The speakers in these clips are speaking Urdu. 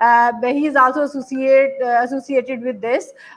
He is also associated with this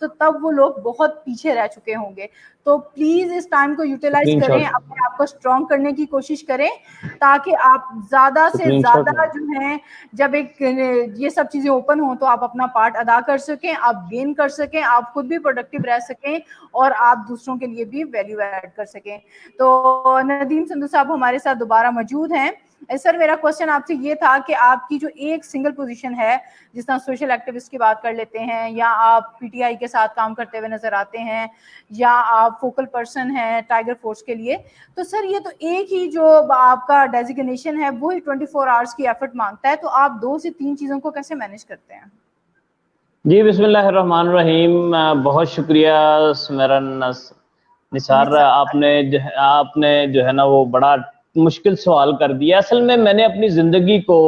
تو تب وہ لوگ بہت پیچھے رہ چکے ہوں گے. تو پلیز اس ٹائم کو یوٹیلائز کریں, اپنے آپ کو اسٹرانگ کرنے کی کوشش کریں تاکہ آپ زیادہ سے زیادہ جو ہیں جب ایک یہ سب چیزیں اوپن ہوں تو آپ اپنا پارٹ ادا کر سکیں, آپ گین کر سکیں, آپ خود بھی پروڈکٹیو رہ سکیں اور آپ دوسروں کے لیے بھی ویلیو ایڈ کر سکیں. تو ندیم سندھو صاحب ہمارے ساتھ دوبارہ موجود ہیں. سر میرا کوشچن آپ سے یہ تھا کہ آپ کی جو ایک سنگل پوزیشن ہے, جس طرح سوشل ایکٹیوسٹ کی بات کر لیتے ہیں, یا آپ پی ٹی آئی کے ساتھ کام کرتے ہوئے نظر آتے ہیں, یا آپ فوکل پرسن ہیں ٹائیگر فورس کے لیے, تو سر یہ تو ایک ہی جو آپ کا ڈیزیگنیشن ہے وہی 24 آورس کی ایفرٹ مانگتا ہے, تو آپ 2 سے 3 چیزوں کو کیسے مینیج کرتے ہیں؟ جی بسم اللہ الرحمن الرحیم. بہت شکریہ سمیرا نثار, آپ نے جو ہے نا وہ بڑا مشکل سوال کر دیا. اصل میں نے اپنی زندگی کو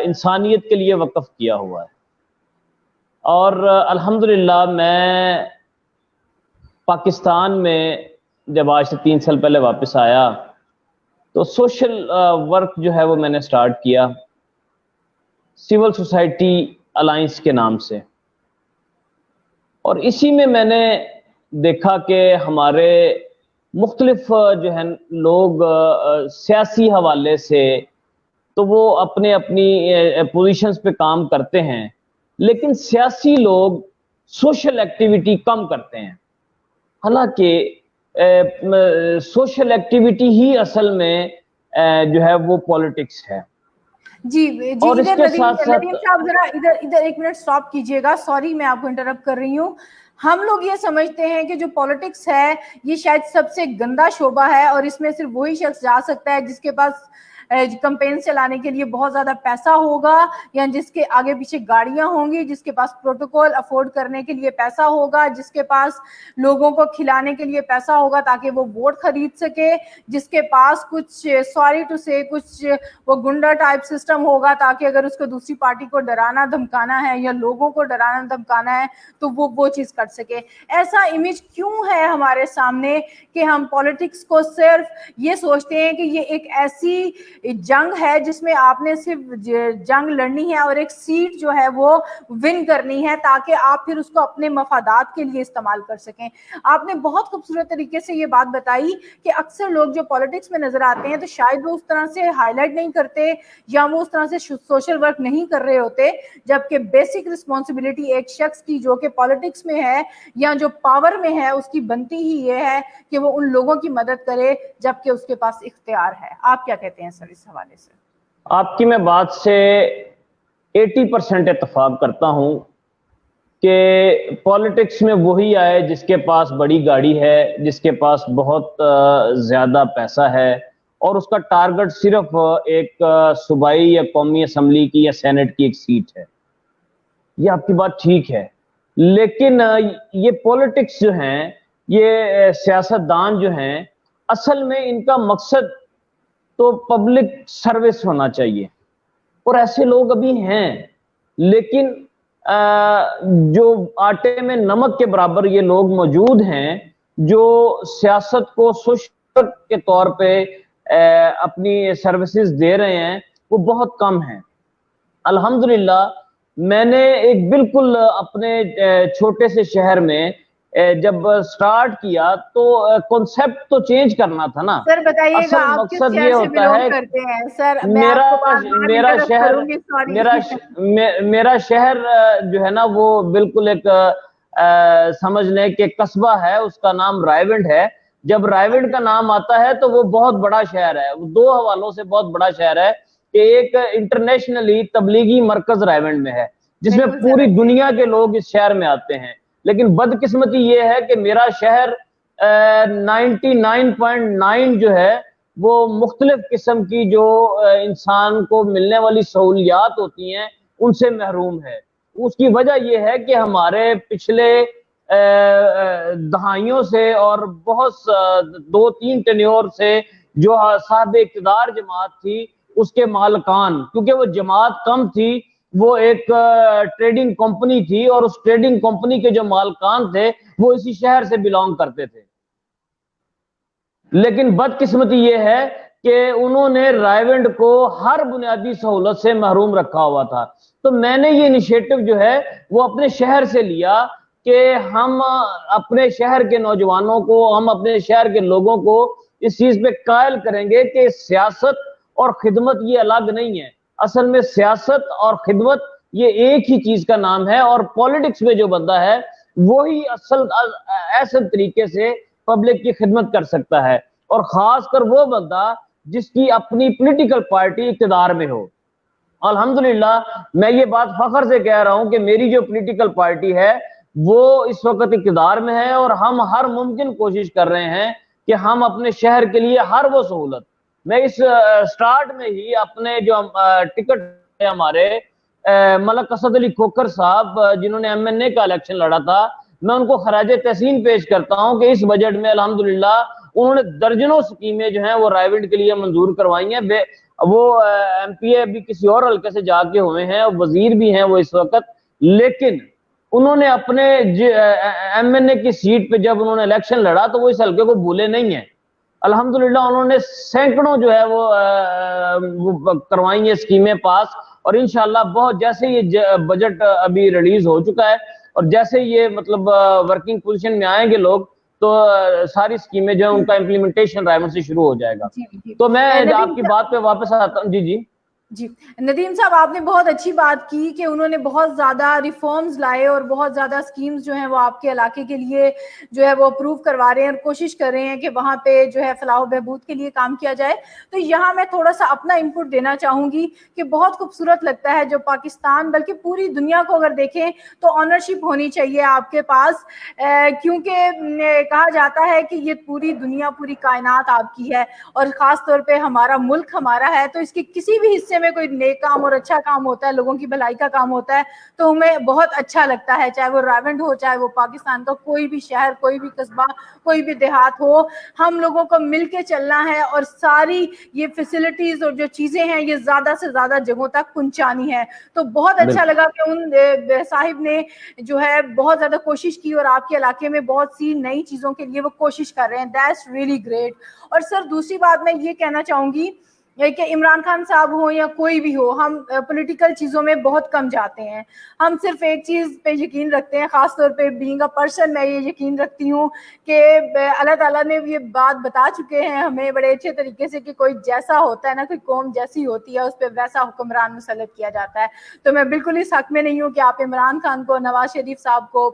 انسانیت کے لیے وقف کیا ہوا ہے, اور الحمدللہ میں پاکستان میں جب آج سے 3 سال پہلے واپس آیا تو سوشل ورک جو ہے وہ میں نے سٹارٹ کیا سول سوسائٹی الائنس کے نام سے, اور اسی میں نے دیکھا کہ ہمارے مختلف جو ہے لوگ سیاسی حوالے سے تو وہ اپنی پوزیشنز پہ کام کرتے ہیں, لیکن سیاسی لوگ سوشل ایکٹیویٹی کم کرتے ہیں. حالانکہ سوشل ایکٹیویٹی ہی اصل میں جو ہے وہ پولیٹکس ہے. جی اور اس کے ساتھ ساتھ ندیم صاحب ذرا ادھر 1 منٹ سٹاپ کیجئے گا, سوری میں آپ کو انٹرپٹ کر رہی ہوں. ہم لوگ یہ سمجھتے ہیں کہ جو پولیٹکس ہے یہ شاید سب سے گندا شعبہ ہے, اور اس میں صرف وہی شخص جا سکتا ہے جس کے پاس کمپین چلانے کے لیے بہت زیادہ پیسہ ہوگا, یا جس کے آگے پیچھے گاڑیاں ہوں گی, جس کے پاس پروٹوکول افورڈ کرنے کے لیے پیسہ ہوگا, جس کے پاس لوگوں کو کھلانے کے لیے پیسہ ہوگا تاکہ وہ ووٹ خرید سکے, جس کے پاس کچھ سوری ٹو سے کچھ وہ گنڈا ٹائپ سسٹم ہوگا تاکہ اگر اس کو دوسری پارٹی کو ڈرانا دھمکانا ہے یا لوگوں کو ڈرانا دھمکانا ہے تو وہ چیز کر سکے. ایسا امیج کیوں ہے ہمارے سامنے کہ ہم پولیٹکس کو صرف یہ سوچتے ہیں کہ یہ ایک ایسی جنگ ہے جس میں آپ نے صرف جنگ لڑنی ہے اور ایک سیٹ جو ہے وہ ون کرنی ہے تاکہ آپ پھر اس کو اپنے مفادات کے لیے استعمال کر سکیں. آپ نے بہت خوبصورت طریقے سے یہ بات بتائی کہ اکثر لوگ جو پولیٹکس میں نظر آتے ہیں تو شاید وہ اس طرح سے ہائی لائٹ نہیں کرتے یا وہ اس طرح سے سوشل ورک نہیں کر رہے ہوتے, جبکہ بیسک رسپانسبلٹی ایک شخص کی جو کہ پولیٹکس میں ہے یا جو پاور میں ہے اس کی بنتی ہی یہ ہے کہ وہ ان لوگوں کی مدد کرے جبکہ اس کے پاس اختیار ہے. آپ کیا کہتے ہیں سر اس حوالے سے؟ آپ کی میں بات سے 80% اتفاق کرتا ہوں کہ پولیٹکس میں وہی آئے جس کے پاس بڑی گاڑی ہے, جس کے پاس بہت زیادہ پیسہ ہے, اور اس کا ٹارگٹ صرف ایک صوبائی یا قومی اسمبلی کی یا سینٹ کی ایک سیٹ ہے. یہ آپ کی بات ٹھیک ہے, لیکن یہ پولیٹکس جو ہیں, یہ سیاستدان جو ہیں, اصل میں ان کا مقصد تو پبلک سروس ہونا چاہیے, اور ایسے لوگ ابھی ہیں, لیکن جو آٹے میں نمک کے برابر یہ لوگ موجود ہیں جو سیاست کو سوشل کے طور پہ اپنی سروسز دے رہے ہیں, وہ بہت کم ہیں. الحمدللہ میں نے ایک بالکل اپنے چھوٹے سے شہر میں جب سٹارٹ کیا تو کنسپٹ تو چینج کرنا تھا نا. سر بتائیے گا آپ کس مقصد شہر یہ سے ہوتا بلونگ ہے, کرتے ہیں؟ سر میں آپ کو میرا شہر میرا شہر جو ہے نا وہ بالکل ایک سمجھ لیں کہ قصبہ ہے, اس کا نام رائے ونڈ ہے. جب رائے ونڈ کا نام آتا ہے تو وہ بہت بڑا شہر ہے, وہ 2 حوالوں سے بہت بڑا شہر ہے کہ ایک انٹرنیشنلی تبلیغی مرکز رائے ونڈ میں ہے جس میں پوری دنیا کے لوگ اس شہر میں آتے ہیں. لیکن بدقسمتی یہ ہے کہ میرا شہر 99.9 جو ہے وہ مختلف قسم کی جو انسان کو ملنے والی سہولیات ہوتی ہیں ان سے محروم ہے. اس کی وجہ یہ ہے کہ ہمارے پچھلے دہائیوں سے اور بہت 2-3 ٹینیور سے جو صاحب اقتدار جماعت تھی اس کے مالکان, کیونکہ وہ جماعت کم تھی, وہ ایک ٹریڈنگ کمپنی تھی, اور اس ٹریڈنگ کمپنی کے جو مالکان تھے وہ اسی شہر سے بلونگ کرتے تھے. لیکن بدقسمتی یہ ہے کہ انہوں نے رائے ونڈ کو ہر بنیادی سہولت سے محروم رکھا ہوا تھا. تو میں نے یہ انیشیٹو جو ہے وہ اپنے شہر سے لیا کہ ہم اپنے شہر کے نوجوانوں کو، ہم اپنے شہر کے لوگوں کو اس چیز پہ قائل کریں گے کہ سیاست اور خدمت یہ الگ نہیں ہے. اصل میں سیاست اور خدمت یہ ایک ہی چیز کا نام ہے، اور پولیٹکس میں جو بندہ ہے وہی ایسے طریقے سے پبلک کی خدمت کر سکتا ہے، اور خاص کر وہ بندہ جس کی اپنی پولیٹیکل پارٹی اقتدار میں ہو. الحمدللہ میں یہ بات فخر سے کہہ رہا ہوں کہ میری جو پولیٹیکل پارٹی ہے وہ اس وقت اقتدار میں ہے، اور ہم ہر ممکن کوشش کر رہے ہیں کہ ہم اپنے شہر کے لیے ہر وہ سہولت. میں اس سٹارٹ میں ہی اپنے جو ٹکٹ ہے ہمارے ملک اسد علی کھوکھر صاحب جنہوں نے MNA کا الیکشن لڑا تھا، میں ان کو خراج تحسین پیش کرتا ہوں کہ اس بجٹ میں الحمدللہ انہوں نے درجنوں سکیمیں جو ہیں وہ رائے کے لیے منظور کروائی ہیں. وہ MP بھی کسی اور حلقے سے جا کے ہوئے ہیں، وزیر بھی ہیں وہ اس وقت، لیکن انہوں نے اپنے MNA کی سیٹ پہ جب انہوں نے الیکشن لڑا تو وہ اس حلقے کو بھولے نہیں ہیں. الحمدللہ انہوں نے سینکڑوں جو ہے وہ کروائی ہیں اسکیمیں پاس، اور انشاءاللہ بہت جیسے یہ بجٹ ابھی ریلیز ہو چکا ہے اور جیسے یہ مطلب ورکنگ پوزیشن میں آئیں گے لوگ تو ساری اسکیمیں جو ہیں ان کا امپلیمنٹیشن رائے سے شروع ہو جائے گا. تو میں آپ کی بات پہ واپس آتا ہوں. جی جی ندیم صاحب، آپ نے بہت اچھی بات کی کہ انہوں نے بہت زیادہ ریفارمز لائے اور بہت زیادہ سکیمز جو ہیں وہ آپ کے علاقے کے لیے جو ہے وہ اپروو کروا رہے ہیں اور کوشش کر رہے ہیں کہ وہاں پہ جو ہے فلاح و بہبود کے لیے کام کیا جائے. تو یہاں میں تھوڑا سا اپنا انپٹ دینا چاہوں گی کہ بہت خوبصورت لگتا ہے جو پاکستان بلکہ پوری دنیا کو اگر دیکھیں تو آنرشپ ہونی چاہیے آپ کے پاس، کیونکہ کہا جاتا ہے کہ یہ پوری دنیا پوری کائنات آپ کی ہے، اور خاص طور پہ ہمارا ملک ہمارا ہے. تو اس کے کسی بھی حصے میں کوئی نیک کام اور اچھا کام ہوتا ہے، لوگوں کی بھلائی کا کام ہوتا ہے، تو ہمیں بہت اچھا لگتا ہے، چاہے وہ راونڈ ہو، چاہے وہ پاکستان کا کوئی بھی شہر، کوئی بھی قصبہ، کوئی بھی دیہات ہو. ہم لوگوں کو مل کے چلنا ہے اور ساری یہ فیسلٹیز اور جو چیزیں ہیں یہ زیادہ سے زیادہ جگہوں تک پہنچانی ہے. تو بہت اچھا لگا کہ ان صاحب نے جو ہے بہت زیادہ کوشش کی اور آپ کے علاقے میں بہت سی نئی چیزوں کے لیے وہ کوشش کر رہے ہیں. That's really great. اور سر دوسری بات میں یہ کہنا چاہوں گی کہ عمران خان صاحب ہو یا کوئی بھی ہو، ہم پولیٹیکل چیزوں میں بہت کم جاتے ہیں. ہم صرف ایک چیز پہ یقین رکھتے ہیں، خاص طور پہ بینگ اے پرسن میں یہ یقین رکھتی ہوں کہ اللہ تعالیٰ نے یہ بات بتا چکے ہیں ہمیں بڑے اچھے طریقے سے کہ کوئی جیسا ہوتا ہے نا، کوئی قوم جیسی ہوتی ہے اس پہ ویسا حکمران مسلط کیا جاتا ہے. تو میں بالکل اس حق میں نہیں ہوں کہ آپ عمران خان کو، نواز شریف صاحب کو،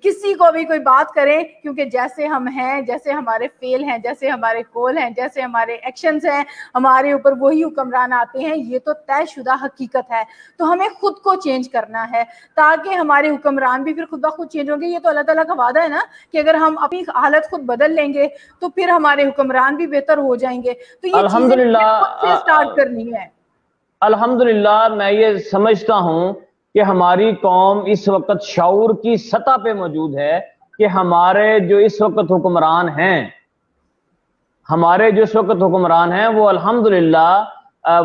کسی کو بھی کوئی بات کریں، کیونکہ جیسے ہم ہیں، جیسے ہمارے فیل ہیں، جیسے ہمارے کول ہیں، جیسے ہمارے ایکشنز ہیں، ہمارے اوپر وہی حکمران آتے ہیں. یہ تو طے شدہ حقیقت ہے. تو ہمیں خود کو چینج کرنا ہے تاکہ ہمارے حکمران بھی پھر خود بخود چینج ہوں گے. یہ تو اللہ تعالیٰ کا وعدہ ہے نا کہ اگر ہم اپنی حالت خود بدل لیں گے تو پھر ہمارے حکمران بھی بہتر ہو جائیں گے. تو یہ چیزیں خود سے سٹارٹ کرنی ہے. الحمدللہ میں یہ سمجھتا ہوں کہ ہماری قوم اس وقت شعور کی سطح پہ موجود ہے کہ ہمارے جو اس وقت حکمران ہیں، وہ الحمدللہ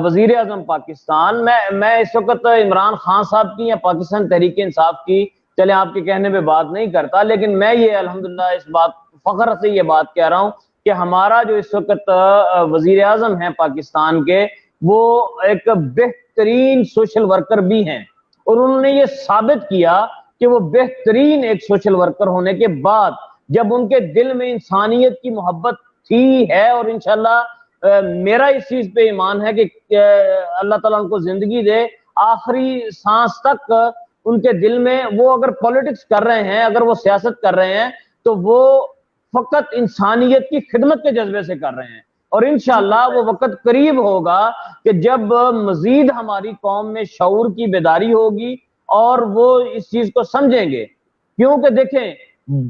وزیر اعظم پاکستان، میں اس وقت عمران خان صاحب کی یا پاکستان تحریک انصاف کی چلیں آپ کے کہنے پہ بات نہیں کرتا، لیکن میں یہ الحمدللہ اس بات فخر سے یہ بات کہہ رہا ہوں کہ ہمارا جو اس وقت وزیر اعظم ہیں پاکستان کے، وہ ایک بہترین سوشل ورکر بھی ہیں، اور انہوں نے یہ ثابت کیا کہ وہ بہترین ایک سوشل ورکر ہونے کے بعد جب ان کے دل میں انسانیت کی محبت تھی ہے، اور انشاءاللہ میرا اس چیز پہ ایمان ہے کہ اللہ تعالیٰ ان کو زندگی دے، آخری سانس تک ان کے دل میں وہ اگر پولیٹکس کر رہے ہیں، اگر وہ سیاست کر رہے ہیں تو وہ فقط انسانیت کی خدمت کے جذبے سے کر رہے ہیں. اور انشاءاللہ وہ وقت قریب ہوگا کہ جب مزید ہماری قوم میں شعور کی بیداری ہوگی اور وہ اس چیز کو سمجھیں گے. کیونکہ دیکھیں،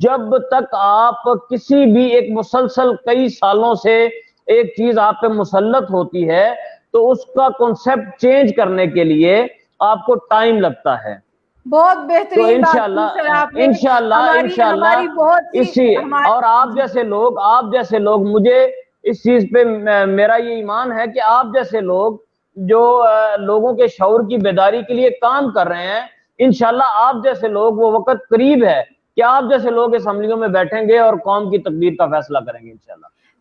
جب تک آپ کسی بھی ایک مسلسل کئی سالوں سے ایک چیز آپ پہ مسلط ہوتی ہے تو اس کا کنسپٹ چینج کرنے کے لیے آپ کو ٹائم لگتا ہے. بہت بہترین انشاءاللہ اسی اور آپ جیسے لوگ مجھے اس چیز پہ میرا یہ ایمان ہے کہ آپ جیسے لوگ جو لوگوں کے شعور کی بیداری کے لیے کام کر رہے ہیں، انشاءاللہ آپ جیسے لوگ، وہ وقت قریب ہے کہ آپ جیسے لوگ اسمبلیوں میں بیٹھیں گے اور قوم کی تقدیر کا فیصلہ کریں گے انشاءاللہ.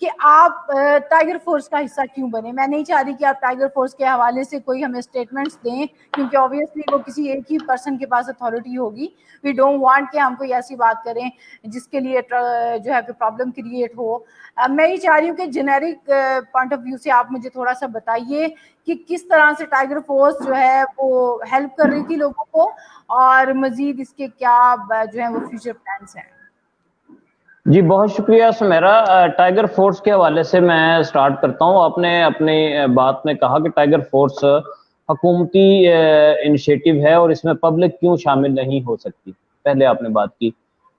کہ آپ ٹائیگر فورس کا حصہ کیوں بنے. میں نہیں چاہ رہی کہ آپ ٹائیگر فورس کے حوالے سے کوئی ہمیں اسٹیٹمنٹس دیں, کیونکہ آبویسلی وہ کسی ایک ہی پرسن کے پاس اتھارٹی ہوگی. وی ڈونٹ وانٹ کہ ہم کوئی ایسی بات کریں جس کے لیے جو ہے پرابلم کریٹ ہو. میں یہ چاہ رہی ہوں کہ جنیرک پوائنٹ آف ویو سے آپ مجھے تھوڑا سا بتائیے کہ کس طرح سے ٹائیگر فورس جو ہے وہ ہیلپ کر رہی تھی لوگوں کو, اور مزید اس کے کیا جو ہے وہ فیوچر پلانس ہیں. جی بہت شکریہ سمیرا. ٹائیگر فورس کے حوالے سے میں سٹارٹ کرتا ہوں. آپ نے اپنی بات میں کہا کہ ٹائیگر فورس حکومتی انیشیٹو ہے اور اس میں پبلک کیوں شامل نہیں ہو سکتی, پہلے آپ نے بات کی.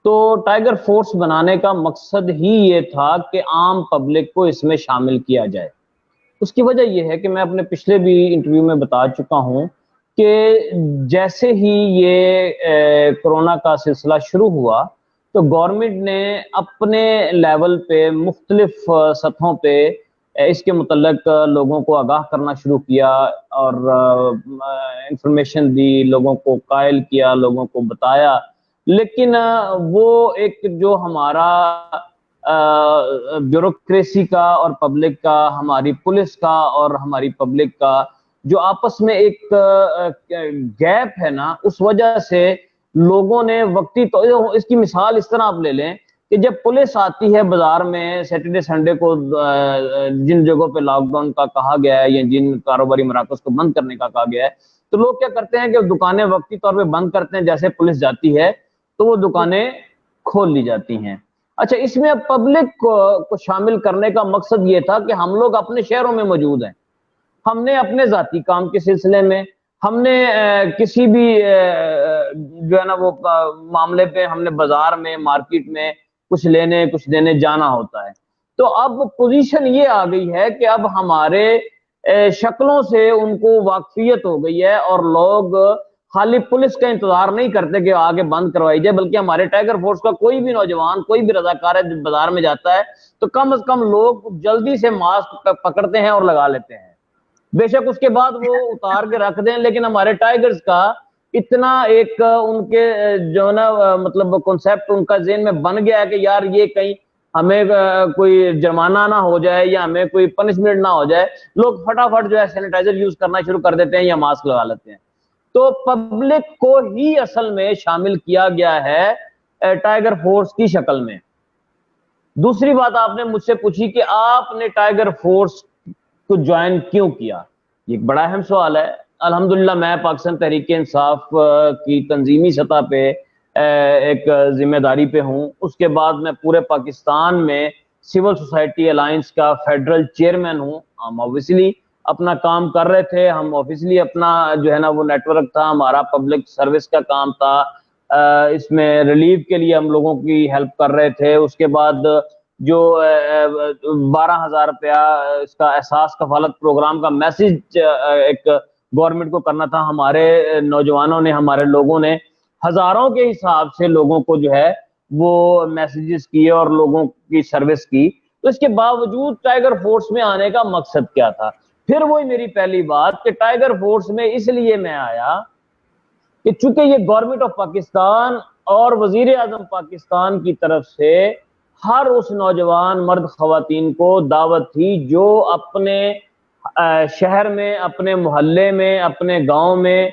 تو ٹائیگر فورس بنانے کا مقصد ہی یہ تھا کہ عام پبلک کو اس میں شامل کیا جائے. اس کی وجہ یہ ہے کہ میں اپنے پچھلے بھی انٹرویو میں بتا چکا ہوں کہ جیسے ہی یہ کرونا کا سلسلہ شروع ہوا تو گورنمنٹ نے اپنے لیول پہ مختلف سطحوں پہ اس کے متعلق لوگوں کو آگاہ کرنا شروع کیا اور انفارمیشن دی, لوگوں کو قائل کیا, لوگوں کو بتایا. لیکن وہ ایک جو ہمارا بیوروکریسی کا اور پبلک کا, ہماری پولیس کا اور ہماری پبلک کا جو آپس میں ایک گیپ ہے نا, اس وجہ سے لوگوں نے وقتی تو اس کی مثال اس طرح آپ لے لیں کہ جب پولیس آتی ہے بازار میں سیٹرڈے سنڈے کو, جن جگہوں پہ لاک ڈاؤن کا کہا گیا ہے یا جن کاروباری مراکز کو بند کرنے کا کہا گیا ہے, تو لوگ کیا کرتے ہیں کہ دکانیں وقتی طور پہ بند کرتے ہیں. جیسے پولیس جاتی ہے تو وہ دکانیں کھول لی جاتی ہیں. اچھا, اس میں اب پبلک کو شامل کرنے کا مقصد یہ تھا کہ ہم لوگ اپنے شہروں میں موجود ہیں, ہم نے اپنے ذاتی کام کے سلسلے میں, ہم نے کسی بھی جو ہے نا وہ معاملے پہ ہم نے بازار میں مارکیٹ میں کچھ لینے کچھ دینے جانا ہوتا ہے. تو اب پوزیشن یہ آ گئی ہے کہ اب ہمارے شکلوں سے ان کو واقفیت ہو گئی ہے اور لوگ خالی پولیس کا انتظار نہیں کرتے کہ آگے بند کروائی جائے, بلکہ ہمارے ٹائیگر فورس کا کوئی بھی نوجوان, کوئی بھی رضاکار ہے جو بازار میں جاتا ہے تو کم از کم لوگ جلدی سے ماسک پکڑتے ہیں اور لگا لیتے ہیں. بے شک اس کے بعد وہ اتار کے رکھ دیں, لیکن ہمارے ٹائیگرز کا اتنا ایک ان کے جو نا مطلب کنسپٹ ان کا ذہن میں بن گیا ہے کہ یار یہ کہیں ہمیں کوئی جرمانہ نہ ہو جائے یا ہمیں کوئی پنشمنٹ نہ ہو جائے, لوگ فٹافٹ جو ہے سینیٹائزر یوز کرنا شروع کر دیتے ہیں یا ماسک لگا لیتے ہیں. تو پبلک کو ہی اصل میں شامل کیا گیا ہے ٹائیگر فورس کی شکل میں. دوسری بات آپ نے مجھ سے پوچھی کہ آپ نے ٹائیگر فورس کو جوائن کیوں کیا, یہ ایک بڑا اہم سوال ہے. الحمدللہ میں پاکستان تحریک انصاف کی تنظیمی سطح پہ ایک ذمہ داری پہ ہوں. اس کے بعد میں پورے پاکستان میں سول سوسائٹی الائنس کا فیڈرل چیئرمین ہوں. ہم اوبیسلی اپنا کام کر رہے تھے, ہم آفیسلی اپنا جو ہے نا وہ نیٹ ورک تھا, ہمارا پبلک سروس کا کام تھا, اس میں ریلیف کے لیے ہم لوگوں کی ہیلپ کر رہے تھے. اس کے بعد جو 12,000 روپیہ اس کا احساس کفالت پروگرام کا میسج ایک گورنمنٹ کو کرنا تھا, ہمارے نوجوانوں نے, ہمارے لوگوں نے ہزاروں کے حساب سے لوگوں کو جو ہے وہ میسیجز کیے اور لوگوں کی سروس کی. تو اس کے باوجود ٹائیگر فورس میں آنے کا مقصد کیا تھا؟ پھر وہی میری پہلی بات کہ ٹائیگر فورس میں اس لیے میں آیا کہ چونکہ یہ گورنمنٹ آف پاکستان اور وزیر اعظم پاکستان کی طرف سے ہر اس نوجوان مرد خواتین کو دعوت تھی جو اپنے شہر میں, اپنے محلے میں, اپنے گاؤں میں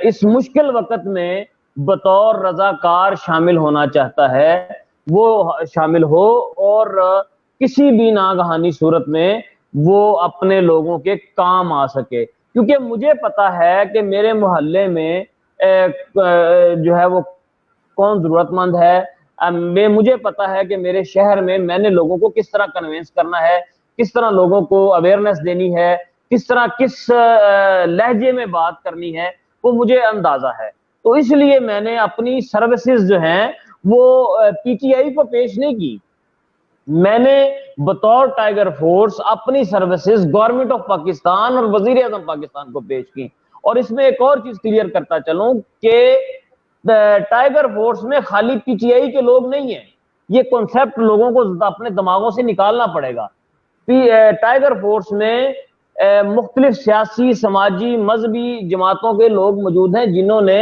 اس مشکل وقت میں بطور رضاکار شامل ہونا چاہتا ہے وہ شامل ہو اور کسی بھی ناگہانی صورت میں وہ اپنے لوگوں کے کام آ سکے. کیونکہ مجھے پتا ہے کہ میرے محلے میں جو ہے وہ کون ضرورت مند ہے, مجھے پتا ہے کہ میرے شہر میں نے لوگوں کو کس طرح کنوینس کرنا ہے, کس طرح لوگوں کو اویئرنیس دینی ہے, کس طرح کس لہجے میں بات کرنی ہے, وہ مجھے اندازہ ہے. تو اس لیے میں نے اپنی سروسز جو ہیں وہ پی ٹی آئی کو پیش نہیں کی, میں نے بطور ٹائیگر فورس اپنی سروسز گورنمنٹ آف پاکستان اور وزیر اعظم پاکستان کو پیش کی. اور اس میں ایک اور چیز کلیئر کرتا چلوں کہ ٹائیگر فورس میں خالی پی ٹی آئی کے لوگ نہیں ہیں, یہ کنسپٹ لوگوں کو اپنے دماغوں سے نکالنا پڑے گا. ٹائیگر فورس میں مختلف سیاسی, سماجی, مذہبی جماعتوں کے لوگ موجود ہیں جنہوں نے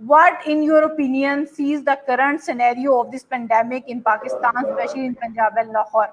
What in your opinion sees the current scenario of this pandemic in Pakistan, especially in Punjab and Lahore?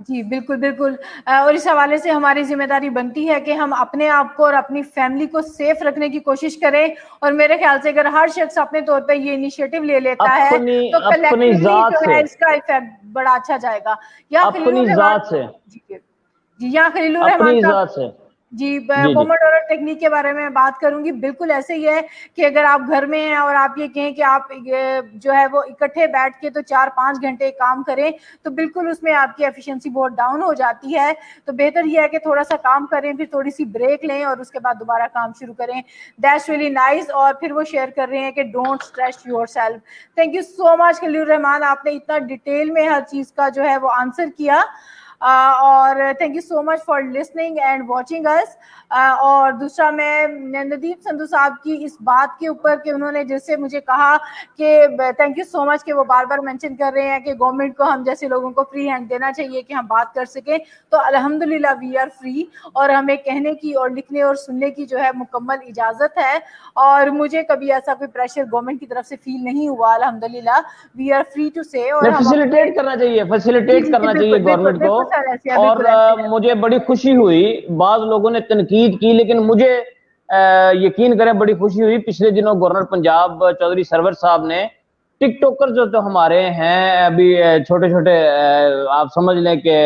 جی بالکل بالکل، اور اس حوالے سے ہماری ذمہ داری بنتی ہے کہ ہم اپنے آپ کو اور اپنی فیملی کو سیف رکھنے کی کوشش کریں، اور میرے خیال سے اگر ہر شخص اپنے طور پہ یہ انیشیٹو لے لیتا ہے تو اپنی کلیکٹیولی ذات جو سے ہے اس کا ایفیکٹ بڑا اچھا جائے گا. یہاں خلیل اپنی الرحمان، ذات سے جی جی یہاں خلیل الرحمان اپنی صاحب، ذات سے جی جی جی پوموڈورو ٹیکنیک کے بارے میں بات کروں گی. بالکل ایسے ہی ہے کہ اگر آپ گھر میں ہیں اور آپ یہ کہیں کہ آپ جو ہے وہ اکٹھے بیٹھ کے تو 4-5 گھنٹے کام کریں تو بالکل اس میں آپ کی ایفیشنسی بہت ڈاؤن ہو جاتی ہے. تو بہتر یہ ہے کہ تھوڑا سا کام کریں، پھر تھوڑی سی بریک لیں اور اس کے بعد دوبارہ کام شروع کریں. That's really nice. اور پھر وہ شیئر کر رہے ہیں کہ don't stress yourself. Thank you so much Khalil ur-Rehman, آپ نے اتنا ڈیٹیل میں ہر چیز کا جو ہے وہ آنسر کیا. اور thank you so much for listening and watching us. اور دوسرا میں ندیم سندھو صاحب کی اس بات کے اوپر کہ انہوں نے جیسے مجھے کہا کہ تھینک یو سو مچ کہ وہ بار بار مینشن کر رہے ہیں کہ گورنمنٹ کو ہم جیسے لوگوں کو فری ہینڈ دینا چاہیے کہ ہم بات کر سکیں. تو الحمدللہ وی آر فری، اور ہمیں کہنے کی اور لکھنے اور سننے کی جو ہے مکمل اجازت ہے. اور مجھے کبھی ایسا کوئی پریشر گورنمنٹ کی طرف سے فیل نہیں ہوا. الحمدللہ وی آر فری ٹو سے. اور ہم اپنے، فیسیلیٹیٹ کرنا چاہیے، جی فیسیلیٹیٹ جی جی کرنا چاہیے بالکل بالکل گورنمنٹ کو. بالکل سر ایسے ہے، اور بالکل ایسے ہے. مجھے بڑی خوشی ہوئی، بعض لوگوں نے تنقید کی لیکن مجھے یقین کریں بڑی خوشی ہوئی. پچھلے دنوں گورنر پنجاب چودھری سرور صاحب نے ٹک ٹوکر جو ہمارے ہیں ابھی چھوٹے چھوٹے، آپ سمجھ لیں کہ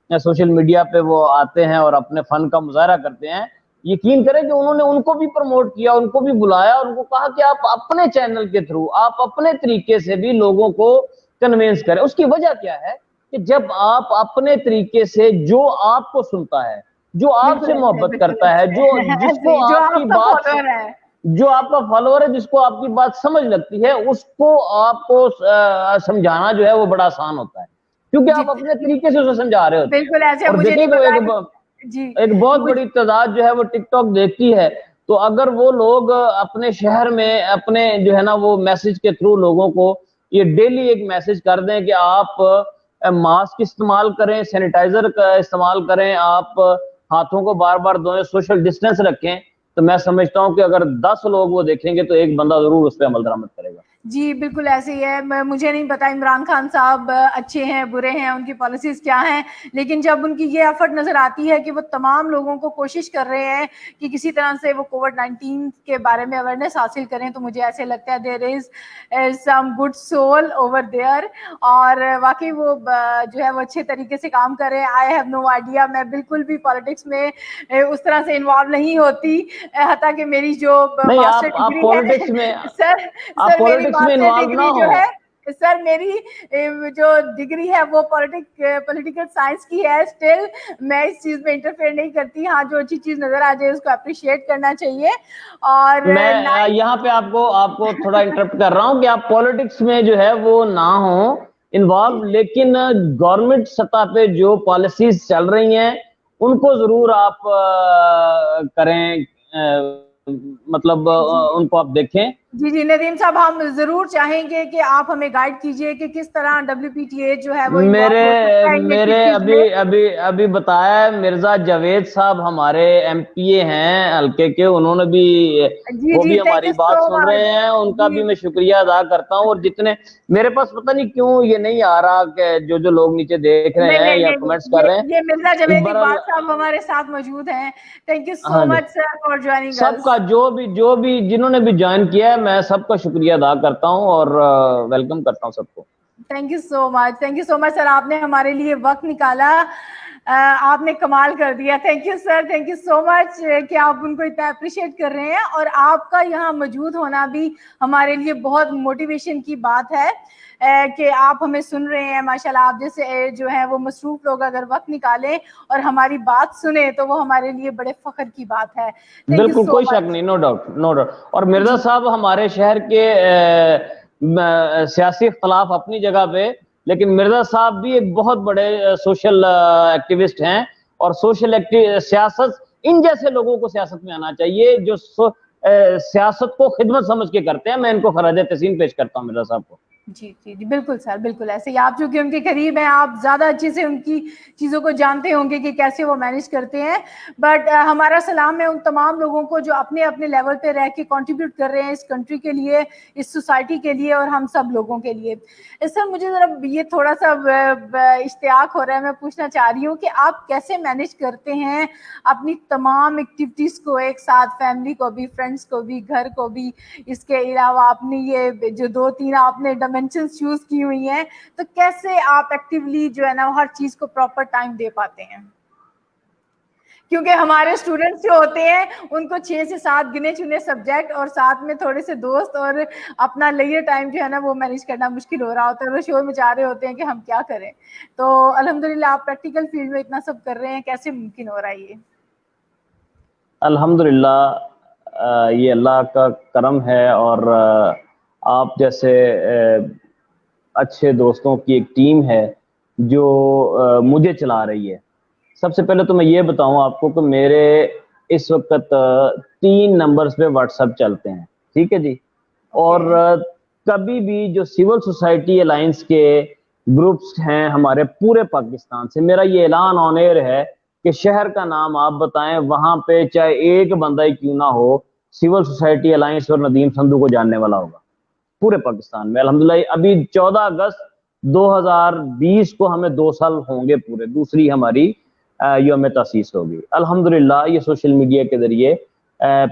سوشل میڈیا پہ وہ آتے ہیں اور اپنے فن کا مظاہرہ کرتے ہیں، یقین کریں کہ انہوں نے ان کو بھی پروموٹ کیا، ان کو بھی بلایا اور ان کو کہا کہ آپ اپنے چینل کے تھرو، آپ اپنے طریقے سے بھی لوگوں کو کنوینس کریں. اس کی وجہ کیا ہے کہ جب آپ اپنے طریقے سے، جو آپ کو سنتا ہے، جو آپ بالکل سے ایسے ہے، محبت بالکل کرتا ہے، ایسے جو ہے. جس ایسے کو ہی جو آپ کی آپ کا بات، فالوور ہے. جو آپ کا فالوور ہے، جس کو آپ کی بات سمجھ لگتی ہے، اس کو آپ کو سمجھانا جو ہے وہ بڑا آسان ہوتا ہے، کیونکہ جی آپ اپنے طریقے سے اسے سمجھا رہے ہوتے ہیں. بالکل ایسے ہے. اور مجھے دیکھیں نہیں کہ پتا جی ایک بہت مجھ بڑی تعداد جو ہے وہ ٹک ٹاک دیکھتی ہے. تو اگر وہ لوگ اپنے شہر میں اپنے جو ہے نا وہ میسج کے تھرو لوگوں کو یہ ڈیلی ایک میسج کر دیں کہ آپ ماسک استعمال کریں، سینیٹائزر کا استعمال کریں، آپ ہاتھوں کو بار بار دھویں، سوشل ڈسٹینس رکھیں، تو میں سمجھتا ہوں کہ اگر 10 لوگ وہ دیکھیں گے تو ایک بندہ ضرور اس پہ عمل درآمد کرے گا. جی بالکل ایسے ہی ہے. مجھے نہیں پتا عمران خان صاحب اچھے ہیں برے ہیں، ان کی پالیسیز کیا ہیں، لیکن جب ان کی یہ ایفرٹ نظر آتی ہے کہ وہ تمام لوگوں کو کوشش کر رہے ہیں کہ کسی طرح سے وہ کووڈ-19 کے بارے میں اویئرنیس حاصل کریں، تو مجھے ایسے لگتا ہے there is some good soul over there. اور واقعی وہ جو ہے وہ اچھے طریقے سے کام کر رہے ہیں. I have no idea. میں بالکل بھی پالیٹکس میں اس طرح سے انوالو نہیں ہوتی، حتیٰ کہ میری جو نہیں، ماسٹر آپ ڈگری پالیٹکس میں، ہے سر میری پالیٹکس میں ماسٹر انوالو نہ ڈگری جو ہوں. ہے، سر میری جو ڈگری ہے وہ پولیٹیکل سائنس کی ہے. اسٹل میں اس چیز میں انٹرفیئر نہیں کرتی. ہاں جو اچھی چیز نظر آ جائے اس کو اپریشیٹ کرنا چاہیے. اور میں یہاں پہ آپ کو تھوڑا انٹرپٹ کر رہا ہوں کہ آپ پالیٹکس میں جو ہے وہ نہ ہوں انوالو، لیکن گورنمنٹ سطح پہ جو پالیسیز چل رہی ہیں ان کو ضرور آپ کریں، مطلب ان کو آپ دیکھیں. جی جی ندیم صاحب، ہم ضرور چاہیں گے کہ آپ ہمیں گائیڈ کیجئے کہ کس طرح WPTA جو ہے وہ انوالو ہو سکتا ہے ان ایکٹیویٹیز میں. ابھی بتایا ہے مرزا جاوید صاحب ہمارے MP ہیں حلقے کے، انہوں نے بھی، جی وہ جی بھی تھینک ہماری یو بات سو سن مچ. رہے ہیں، ان کا جی بھی میں شکریہ ادا کرتا ہوں. اور جتنے میرے پاس پتہ نہیں کیوں یہ نہیں آ رہا کہ جو لوگ نیچے دیکھ رہے نہیں ہیں نہیں یا نہیں کمنٹس کر رہے ہیں. یہ مرزا جاوید برحال اقبال صاحب ہمارے ساتھ موجود ہیں. تھینک یو ہاں سو جی، مچ سر فار جوائننگ سب اس. کا جو بھی جنہوں نے بھی جوائن کیا ہے، میں سب کا شکریہ ادا کرتا ہوں اور ویلکم کرتا ہوں سب کو. Thank you so much, thank you so much sir. آپ نے ہمارے لیے وقت نکالا، آپ نے کمال کر دیا. Thank you sir, thank you so much کہ آپ ان کو اتنا اپریشیٹ کر رہے ہیں. اور آپ کا یہاں موجود ہونا بھی ہمارے لیے بہت موٹیویشن کی بات ہے کہ آپ ہمیں سن رہے ہیں. ماشاءاللہ آپ جیسے جو ہیں وہ مصروف لوگ اگر وقت نکالیں اور ہماری بات سنیں تو وہ ہمارے لیے بڑے فخر کی بات ہے. تھینک یو بالکل سو کوئی شک مچ. نہیں، نو ڈاؤٹ نو ڈاؤٹ. اور مرزا جی صاحب ہمارے شہر کے سیاسی اختلاف اپنی جگہ پہ، لیکن مرزا صاحب بھی ایک بہت بڑے سوشل ایکٹیوسٹ ہیں. اور سوشل سیاست، ان جیسے لوگوں کو سیاست میں آنا چاہیے جو سیاست کو خدمت سمجھ کے کرتے ہیں. میں ان کو خراج تحسین پیش کرتا ہوں مرزا صاحب کو. جی جی جی بالکل سر، بالکل ایسے ہی آپ چونکہ ان کے قریب ہیں، آپ زیادہ اچھے سے ان کی چیزوں کو جانتے ہوں گے کہ کیسے وہ مینیج کرتے ہیں. بٹ ہمارا سلام ہے ان تمام لوگوں کو جو اپنے اپنے لیول پہ رہ کے کنٹریبیوٹ کر رہے ہیں اس کنٹری کے لیے، اس سوسائٹی کے لیے اور ہم سب لوگوں کے لیے. سر مجھے ذرا یہ تھوڑا سا اشتیاق ہو رہا ہے، میں پوچھنا چاہ رہی ہوں کہ آپ کیسے مینیج کرتے ہیں اپنی تمام ایکٹیویٹیز کو ایک ساتھ، فیملی کو بھی، فرینڈس کو بھی، گھر کو بھی. اس کے علاوہ آپ نے یہ جو 2-3 آپ نے ڈائمینشنز چوز کی ہوئی ہیں، تو کیسے آپ ایکٹیولی جو ہے نا ہر چیز کو پراپر ٹائم دے پاتے ہیں؟ کیونکہ ہمارے اسٹوڈنٹس جو ہوتے ہیں ان کو 6 سے 7 گنے چنے سبجیکٹ اور ساتھ میں تھوڑے سے دوست اور اپنا لیجر ٹائم جو ہے نا وہ مینیج کرنا مشکل ہو رہا ہوتا ہے، وہ شور مچا رہے ہوتے ہیں کہ ہم کیا کریں. تو الحمدللہ آپ پریکٹیکل فیلڈ میں اتنا سب کر رہے ہیں، کیسے ممکن ہو رہا ہے یہ؟ الحمدللہ یہ اللہ کا کرم ہے، اور آپ جیسے اچھے دوستوں کی ایک ٹیم ہے جو مجھے چلا رہی ہے. سب سے پہلے تو میں یہ بتاؤں آپ کو کہ میرے اس وقت 3 نمبرز پہ واٹس ایپ چلتے ہیں، ٹھیک ہے جی. اور کبھی بھی جو سول سوسائٹی الائنس کے گروپس ہیں ہمارے پورے پاکستان سے، میرا یہ اعلان آن ایئر ہے کہ شہر کا نام آپ بتائیں، وہاں پہ چاہے ایک بندہ ہی کیوں نہ ہو سول سوسائٹی الائنس اور ندیم سندھو کو جاننے والا ہوگا پورے پاکستان میں. الحمدللہ ابھی 14 اگست 2020 کو ہمیں 2 سال ہوں گے پورے، دوسری ہماری یوم تاسیس ہوگی. الحمدللہ یہ سوشل میڈیا کے ذریعے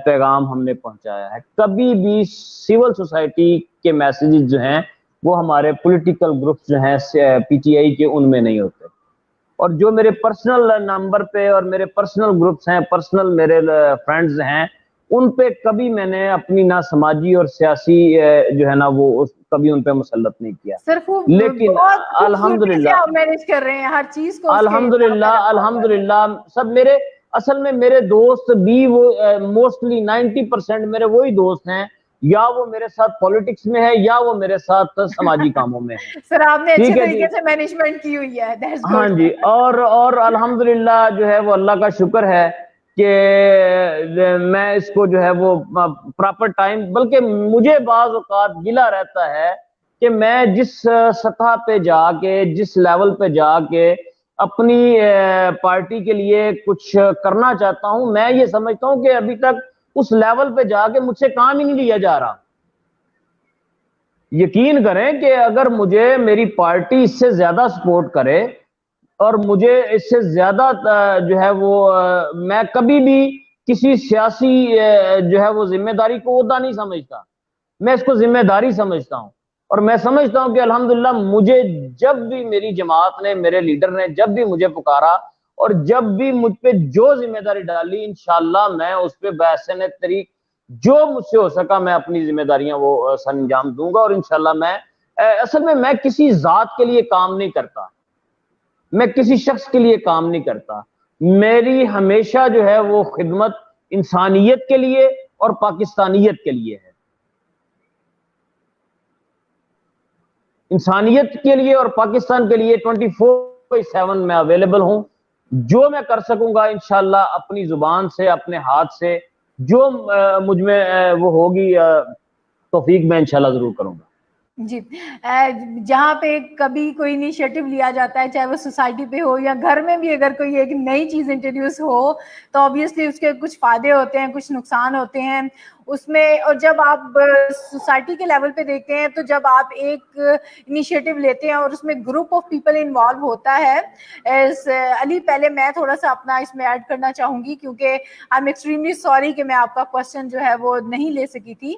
پیغام ہم نے پہنچایا ہے. کبھی بھی سول سوسائٹی کے میسیجز جو ہیں وہ ہمارے پولیٹیکل گروپس جو ہیں پی ٹی آئی کے ان میں نہیں ہوتے. اور جو میرے پرسنل نمبر پہ اور میرے پرسنل گروپس ہیں، پرسنل میرے فرینڈز ہیں، ان پہ کبھی میں نے اپنی نہ سماجی اور سیاسی جو ہے نا وہ کبھی ان پہ مسلط نہیں کیا. سر خوب لیکن بہت خوبصورتی سے الحمدللہ آپ مینیج کر رہے ہیں ہر چیز کو، اس کے الحمدللہ الحمدللہ سب میرے اصل میں میرے دوست بھی وہ موسٹلی 90% میرے وہی دوست ہیں، یا وہ میرے ساتھ پولیٹکس میں ہے یا وہ میرے ساتھ سماجی کاموں میں ہے. سر آپ نے اچھے ٹھیک ہے جی، طریقے سے مینجمنٹ کی ہوئی ہے. That's ہاں good. جی. اور الحمدللہ جو ہے وہ اللہ کا شکر ہے کہ میں اس کو جو ہے وہ پراپر ٹائم، بلکہ مجھے بعض اوقات گلہ رہتا ہے کہ میں جس سطح پہ جا کے، جس لیول پہ جا کے اپنی پارٹی کے لیے کچھ کرنا چاہتا ہوں، میں یہ سمجھتا ہوں کہ ابھی تک اس لیول پہ جا کے مجھ سے کام ہی نہیں لیا جا رہا. یقین کریں کہ اگر مجھے میری پارٹی اس سے زیادہ سپورٹ کرے اور مجھے اس سے زیادہ جو ہے وہ میں کبھی بھی کسی سیاسی جو ہے وہ ذمہ داری کو عہدہ نہیں سمجھتا، میں اس کو ذمہ داری سمجھتا ہوں. اور میں سمجھتا ہوں کہ الحمدللہ مجھے جب بھی میری جماعت نے، میرے لیڈر نے جب بھی مجھے پکارا اور جب بھی مجھ پہ جو ذمہ داری ڈالی، انشاءاللہ میں اس پہ بحسن طریق جو مجھ سے ہو سکا میں اپنی ذمہ داریاں وہ سر انجام دوں گا. اور انشاءاللہ میں اصل میں کسی ذات کے لیے کام نہیں کرتا، میں کسی شخص کے لیے کام نہیں کرتا. میری ہمیشہ جو ہے وہ خدمت انسانیت کے لیے اور پاکستانیت کے لیے ہے. انسانیت کے لیے اور پاکستان کے لیے 24/7 میں اویلیبل ہوں. جو میں کر سکوں گا انشاءاللہ اپنی زبان سے، اپنے ہاتھ سے، جو مجھ میں وہ ہوگی توفیق، میں انشاءاللہ ضرور کروں گا. جی جہاں پہ کبھی کوئی انیشیٹو لیا جاتا ہے، چاہے وہ سوسائٹی پہ ہو یا گھر میں بھی، اگر کوئی ایک نئی چیز انٹروڈیوس ہو تو آبویسلی اس کے کچھ فائدے ہوتے ہیں، کچھ نقصان ہوتے ہیں اس میں. اور جب آپ سوسائٹی کے لیول پہ دیکھتے ہیں تو جب آپ ایک انیشیٹو لیتے ہیں اور اس میں گروپ آف پیپل انوالو ہوتا ہے. علی پہلے میں تھوڑا سا اپنا اس میں ایڈ کرنا چاہوں گی، کیونکہ آئی ایم ایکسٹریملی سوری کہ میں آپ کا کوشچن جو ہے وہ نہیں لے سکی تھی.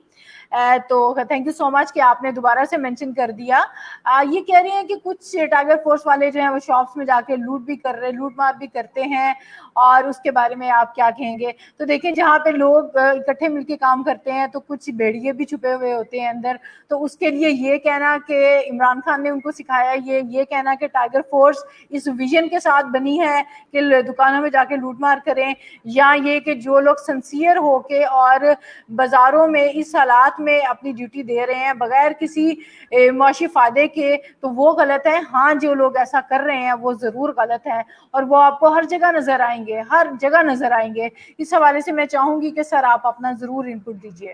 تو تھینک یو سو مچ کہ آپ نے دوبارہ سے مینشن کر دیا. یہ کہہ رہے ہیں کہ کچھ ٹائیگر فورس والے جو ہیں وہ شاپس میں جا کے لوٹ مار بھی کرتے ہیں، اور اس کے بارے میں آپ کیا کہیں گے؟ تو دیکھیں جہاں پہ لوگ اکٹھے مل کے کام کرتے ہیں تو کچھ بھیڑیے بھی چھپے ہوئے ہوتے ہیں اندر. تو اس کے لیے یہ کہنا کہ عمران خان نے ان کو سکھایا، یہ کہنا کہ ٹائیگر فورس اس ویژن کے ساتھ بنی ہے کہ دکانوں میں جا کے لوٹ مار کریں، یا یہ کہ جو لوگ سنسیئر ہو کے اور بازاروں میں اس حالات میں اپنی ڈیوٹی دے رہے ہیں بغیر کسی معاشی فائدے کے، تو وہ غلط ہے. ہاں جو لوگ ایسا کر رہے ہیں وہ ضرور غلط ہے، اور وہ آپ کو ہر جگہ نظر آئیں گے، ہر جگہ نظر آئیں گے. اس حوالے سے میں چاہوں گی کہ سر آپ اپنا ضرور انپٹ دیجیے.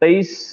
23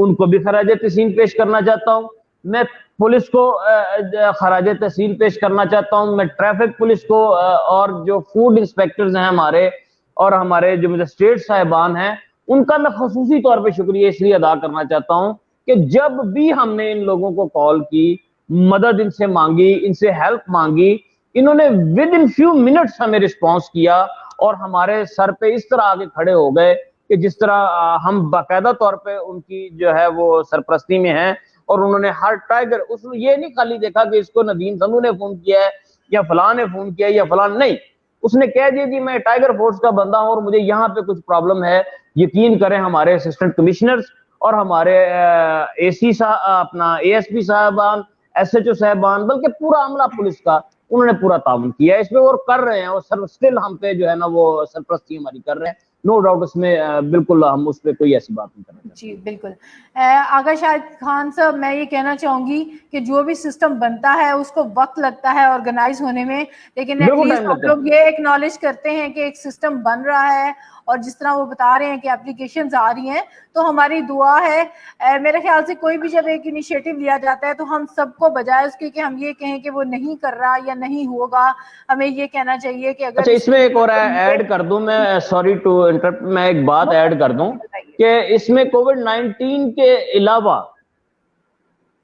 ان کو بھی خراج تحسین پیش کرنا چاہتا ہوں. میں پولیس کو خراج تحسین پیش کرنا چاہتا ہوں. میں ٹریفک پولیس کو اور جو فوڈ انسپیکٹرز ہیں ہمارے اور ہمارے جو مجسٹریٹ صاحبان ہیں ان کا میں خصوصی طور پہ شکریہ اس لیے ادا کرنا چاہتا ہوں کہ جب بھی ہم نے ان لوگوں کو کال کی, مدد ان سے مانگی, ان سے ہیلپ مانگی, انہوں نے ود ان فیو منٹس ہمیں رسپانس کیا اور ہمارے سر پہ اس طرح آگے کھڑے ہو گئے کہ جس طرح ہم باقاعدہ طور پہ ان کی جو ہے وہ سرپرستی میں ہیں. اور انہوں نے ہر ٹائیگر, اس نے یہ نہیں خالی دیکھا کہ اس کو ندیم سندھو نے فون کیا ہے یا فلاں نے فون کیا ہے یا فلاں, نہیں, اس نے کہہ دیا کہ میں ٹائیگر فورس کا بندہ ہوں اور مجھے یہاں پہ کچھ پرابلم ہے. یقین کریں ہمارے اسسٹنٹ کمشنرز اور ہمارے اے سی اپنا اے ایس پی صاحبان, ایس ایچ او صاحبان, بلکہ پورا عملہ پولیس کا, انہوں نے پورا تعاون کیا اس میں اور کر رہے ہیں. اور اسٹل ہم پہ جو ہے نا وہ سرپرستی ہماری کر رہے ہیں. نو ڈاؤٹ اس میں بالکل ہم اس پہ کوئی ایسی بات نہیں کرنا چاہتے. جی بالکل. آغا شاہد خان صاحب, میں یہ کہنا چاہوں گی کہ جو بھی سسٹم بنتا ہے اس کو وقت لگتا ہے آرگنائز ہونے میں, لیکن ایٹ لیسٹ ہم لوگ یہ ایکنالج کرتے ہیں کہ ایک سسٹم بن رہا ہے. اور جس طرح وہ بتا رہے ہیں کہ اپلیکیشنز آ رہی ہیں, تو ہماری دعا ہے. میرے خیال سے کوئی بھی جب ایک انیشیٹو لیا جاتا ہے تو ہم سب کو بجائے اس کے کہ ہم یہ کہیں کہ وہ نہیں کر رہا یا نہیں ہوگا, ہمیں یہ کہنا چاہیے کہ اگر اچھا اس میں ایک اور ایڈ کر دوں, میں سوری ٹو انٹرپٹ, میں ایک بات ایڈ کر دوں کہ اس میں کووڈ-19 کے علاوہ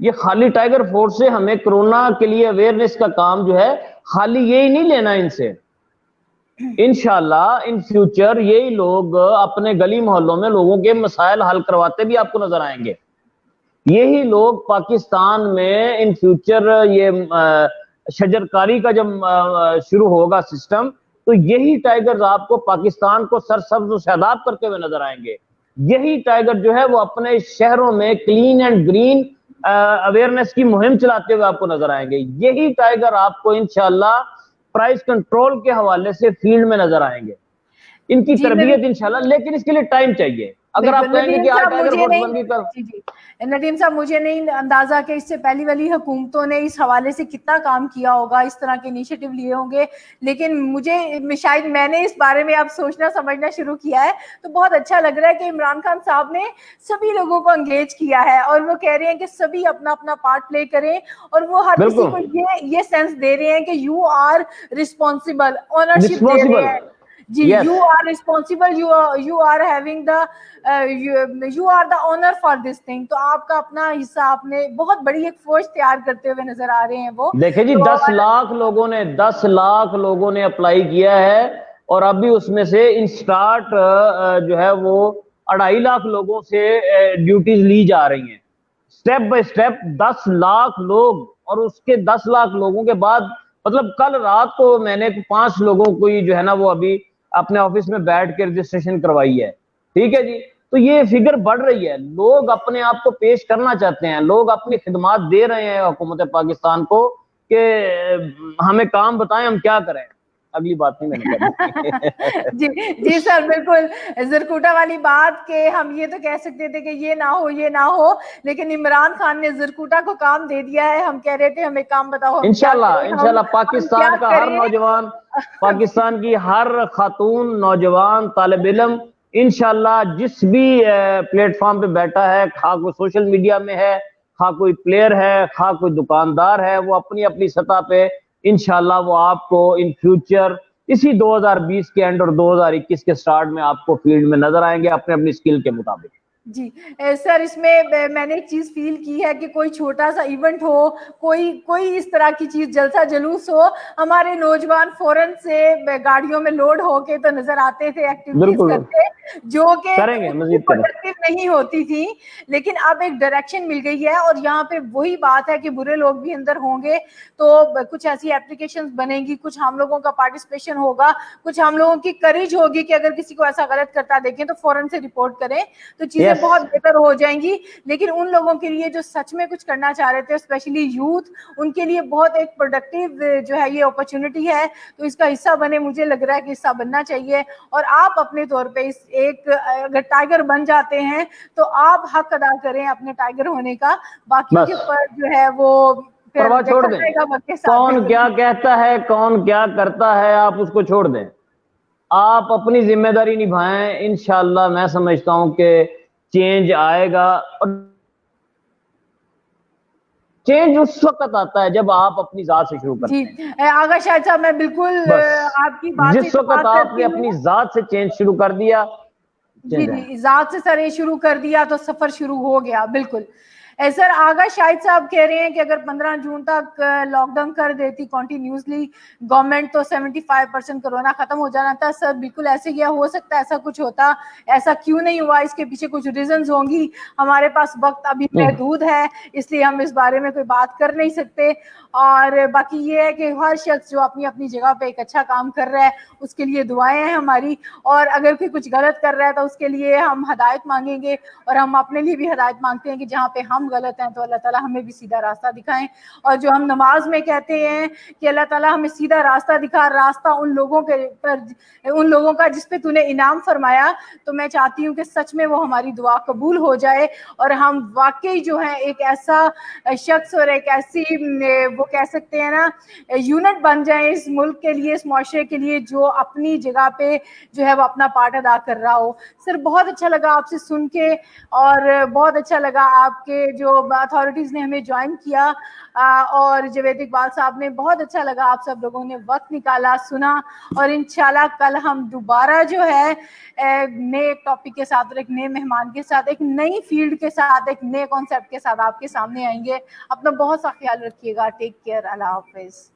یہ خالی ٹائیگر فورس سے ہمیں کرونا کے لیے اویئرنیس کا کام جو ہے خالی یہی نہیں لینا ان سے. انشاءاللہ ان فیوچر یہی لوگ اپنے گلی محلوں میں لوگوں کے مسائل حل کرواتے بھی آپ کو نظر آئیں گے. یہی لوگ پاکستان میں ان فیوچر یہ شجرکاری کا جب شروع ہوگا سسٹم, تو یہی ٹائیگرز آپ کو پاکستان کو سرسبز و شاداب کرتے ہوئے نظر آئیں گے. یہی ٹائیگر جو ہے وہ اپنے شہروں میں کلین اینڈ گرین اویئرنیس کی مہم چلاتے ہوئے آپ کو نظر آئیں گے. یہی ٹائیگر آپ کو انشاءاللہ پرائز کنٹرول کے حوالے سے فیلڈ میں نظر آئیں گے. ان کی تربیت انشاءاللہ, لیکن اس کے لیے ٹائم چاہیے. اگر آپ کہیں گے کہ آج ٹائیگر فورس بن گئی کل, ندیم صاحب مجھے نہیں اندازہ کہ اس سے پہلی والی حکومتوں نے اس حوالے سے کتنا کام کیا ہوگا, اس طرح کے انیشیٹو لیے ہوں گے, لیکن مجھے شاید میں نے اس بارے میں اب سوچنا سمجھنا شروع کیا ہے تو بہت اچھا لگ رہا ہے کہ عمران خان صاحب نے سبھی لوگوں کو انگیج کیا ہے اور وہ کہہ رہے ہیں کہ سبھی اپنا اپنا پارٹ پلے کریں, اور وہ ہر کسی کو یہ سینس دے رہے ہیں کہ یو آر ریسپانسبل, اونرشپ دے رہے ہیں. جی, you are responsible, you are having the you are the owner for this thing. تو آپ کا اپنا حصہ آپ نے بہت بڑی ایک فوج تیار کرتے ہوئے نظر آ رہے ہیں. وہ دیکھیں جی 10 لاکھ لوگوں نے اپلائی کیا ہے, اور ابھی اس میں سے انسٹارٹ جو ہے وہ 2.5 لاکھ لوگوں سے ڈیوٹیز لی جا رہی ہیں سٹیپ بائی سٹیپ. 10 لاکھ لوگ, اور اس کے 10 لاکھ لوگوں کے بعد مطلب کل رات کو میں نے 5 لوگوں کو جو ہے نا وہ ابھی اپنے آفس میں بیٹھ کے رجسٹریشن کروائی ہے. ٹھیک ہے جی, تو یہ فگر بڑھ رہی ہے. لوگ اپنے آپ کو پیش کرنا چاہتے ہیں, لوگ اپنی خدمات دے رہے ہیں حکومت پاکستان کو کہ ہمیں کام بتائیں ہم کیا کریں. اگلی بات نہیں میں نے کرنی. جی سر بالکل, زرکوٹا والی بات کہ ہم یہ تو کہہ سکتے تھے کہ یہ نہ ہو, لیکن عمران خان نے زرکوٹا کو کام دے دیا ہے. ہم کہہ رہے تھے ہمیں کام بتاؤ. انشاءاللہ پاکستان کا ہر نوجوان, پاکستان کی ہر خاتون نوجوان طالب علم انشاءاللہ جس بھی پلیٹ فارم پہ بیٹھا ہے, خواہ کوئی سوشل میڈیا میں ہے, خواہ کوئی پلیئر ہے, خواہ کوئی دکاندار ہے, وہ اپنی اپنی سطح پہ انشاءاللہ وہ آپ کو ان فیوچر اسی 2020 کے اینڈ اور 2021 کے سٹارٹ میں آپ کو فیلڈ میں نظر آئیں گے اپنے اپنی سکل کے مطابق. جی سر, اس میں میں نے ایک چیز فیل کی ہے کہ کوئی چھوٹا سا ایونٹ ہو, کوئی اس طرح کی چیز جلسہ جلوس ہو, ہمارے نوجوان فوراً سے گاڑیوں میں لوڈ ہو کے تو نظر آتے تھے ایکٹیویٹیز کرتے, جو کہ پروڈکٹیو نہیں ہوتی تھی. لیکن اب ایک ڈائریکشن مل گئی ہے, اور یہاں پہ وہی بات ہے کہ برے لوگ بھی اندر ہوں گے تو کچھ ایسی اپلیکیشنز بنے گی, کچھ ہم لوگوں کا پارٹیسپیشن ہوگا, کچھ ہم لوگوں کی کریج ہوگی کہ اگر کسی کو ایسا غلط کرتا دیکھیں تو فوراً سے رپورٹ کریں, تو چیزیں بہت بہتر ہو جائیں گی. لیکن ان لوگوں کے لیے جو سچ میں کچھ کرنا چاہ رہے تھے, اسپیشلی یوتھ, ان کے لیے بہت ایک پروڈکٹیو جو ہے یہ اپرچونٹی ہے, تو اس کا حصہ بنے. مجھے لگ رہا ہے کہ حصہ بننا چاہیے, اور آپ اپنے طور پہ اس ایک اگر ٹائیگر بن جاتے ہیں تو آپ حق ادا کریں اپنے ٹائیگر ہونے کا. باقیوں کے اوپر جو ہے وہ پرواہ چھوڑ دیں, کون کیا کہتا ہے کون کیا کرتا ہے آپ اس کو چھوڑ دیں, آپ اپنی ذمہ داری نبھائیں. انشاءاللہ میں سمجھتا ہوں کہ چینج آئے گا, اور چینج اس وقت آتا ہے جب آپ اپنی ذات سے شروع کرتے جی ہیں. آغا شاہد صاحب میں بالکل بس آپ کی بات سے جس وقت اتفاق آپ کرتی نے ہوں. اپنی ذات سے چینج شروع کر دیا, جی چینج آئے. جی ذات سے سر شروع کر دیا تو سفر شروع ہو گیا. بالکل سر آغا شاہد صاحب کہہ رہے ہیں کہ اگر 15 جون تک لاک ڈاؤن کر دیتی کنٹینیوسلی گورنمنٹ تو 75% کرونا ختم ہو جانا تھا. سر بالکل ایسے کیا ہو سکتا ہے, ایسا کچھ ہوتا, ایسا کیوں نہیں ہوا؟ اس کے پیچھے کچھ ریزنز ہوں گی. ہمارے پاس وقت ابھی محدود ہے, اس لیے ہم اس بارے میں کوئی بات کر نہیں سکتے. اور باقی یہ ہے کہ ہر شخص جو اپنی اپنی جگہ پہ ایک اچھا کام کر رہا ہے اس کے لیے دعائیں ہیں ہماری, اور اگر کوئی کچھ غلط کر رہا ہے تو اس کے لیے ہم ہدایت مانگیں گے, اور ہم اپنے لیے بھی ہدایت مانگتے ہیں کہ جہاں پہ ہم غلط ہیں تو اللہ تعالیٰ ہمیں بھی سیدھا راستہ دکھائیں. اور جو ہم نماز میں کہتے ہیں کہ اللہ تعالیٰ ہمیں سیدھا راستہ دکھا, راستہ ان لوگوں کے پر, ان لوگوں کا جس پہ تو نے انعام فرمایا, تو میں چاہتی ہوں کہ سچ میں وہ ہماری دعا قبول ہو جائے اور ہم واقعی جو ہے ایک ایسا شخص اور ایک ایسی وہ کہہ سکتے ہیں نا یونٹ بن جائیں اس ملک کے لیے, اس معاشرے کے لیے, جو اپنی جگہ پہ جو ہے وہ اپنا پارٹ ادا کر رہا ہو. سر بہت اچھا لگا آپ سے سن کے, اور بہت اچھا لگا آپ کے جو اتھارٹیز نے ہمیں جوائن کیا, اور جاوید اقبال صاحب نے, بہت اچھا لگا آپ سب لوگوں نے وقت نکالا, سنا. اور انشاءاللہ کل ہم دوبارہ جو ہے نئے ٹاپک کے ساتھ اور ایک نئے مہمان کے ساتھ, ایک نئی فیلڈ کے ساتھ, ایک نئے کانسیپٹ کے ساتھ آپ کے سامنے آئیں گے. اپنا بہت سا خیال رکھیے گا. Take care. اللہ حافظ.